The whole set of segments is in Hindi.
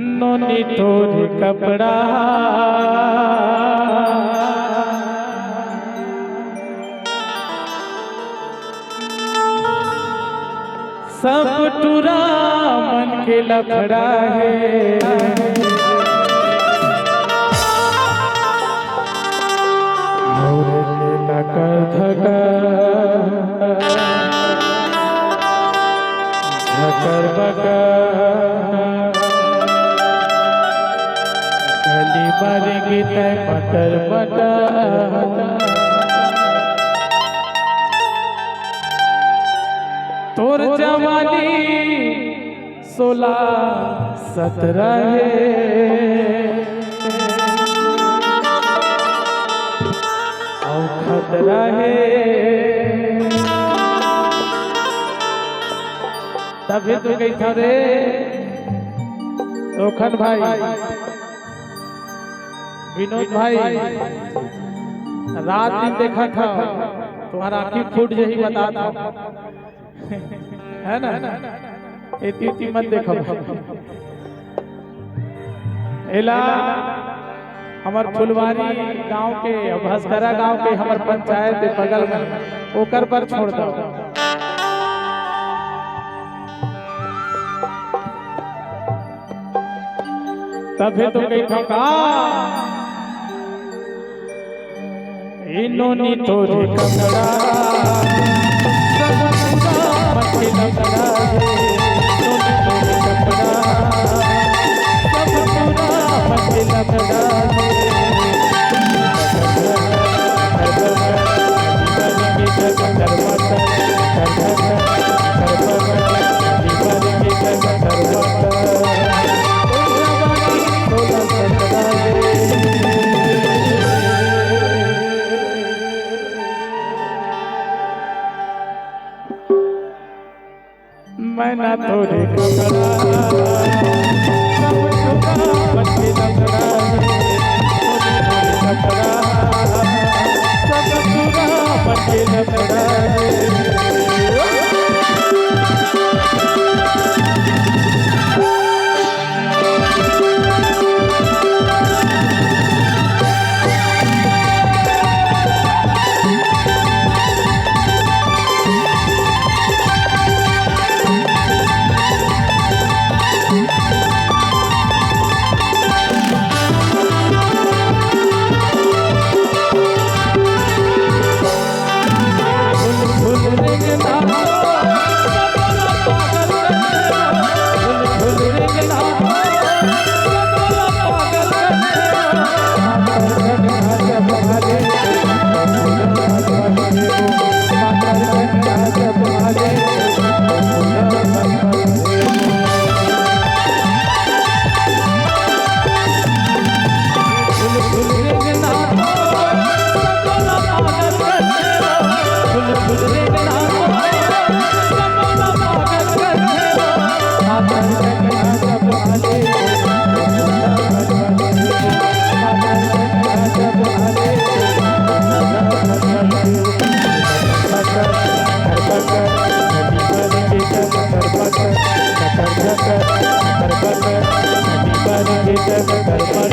नोनी तोर कपड़ा सब टूरा मन के लफड़ा है। मोरे के लकर धका झकर बका गली मारेगी तय मटर मटर तोर जवानी 16-17 है और खतरा है। तभी तो गई था रे ओखन भाई विनोद भाई रात दिन देखा था तुम्हारा आँखी फूट यही बता था है ना इतनी मत देखो एला हमार फुलवारी गांव के भस्करा गांव के हमार पंचायत बगल में ओकर पर छोड़ दो। तभी तो कही था का इन्होंने तोरे कपड़ा मक्खी लपड़ा इन्होंने तोरे कपड़ा सब पूरा मक्खी लपड़ा मैं ना तोरे कपड़ा सब छुपा मक्खी लपड़ा कपड़ा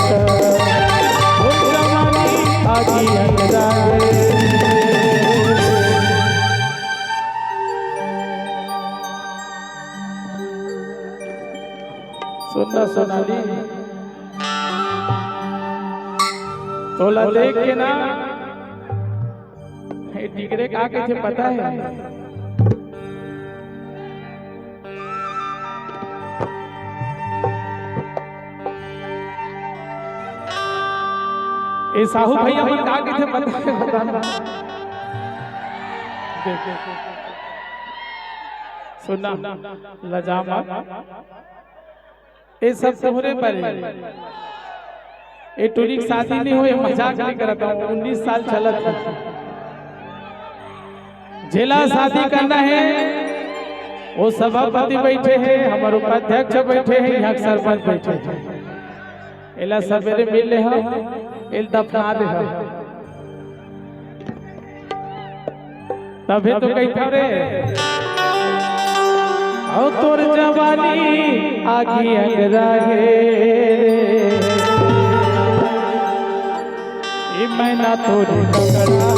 सब पूरा मक्खी लपड़ा सुनना सोनाली तोला देख के ना टिकरे का के थे पता है ए साहू भैया मन का के थे पता है बताना सुनना लजामा ये सब तोहरे पर ये टोरी की शादी नहीं हुई मजाक नहीं करता हूँ 19 साल चला था जिला शादी करना है वो सभापति बैठे हैं हमारे उपाध्यक्ष बैठे हैं यहाँ सरपंच बैठे हैं एला सवेरे मिल ले एल दफना दे तभी तो कहते रे और तोर जवानी आगी अंगरा है मैं ना तोरे ककड़ा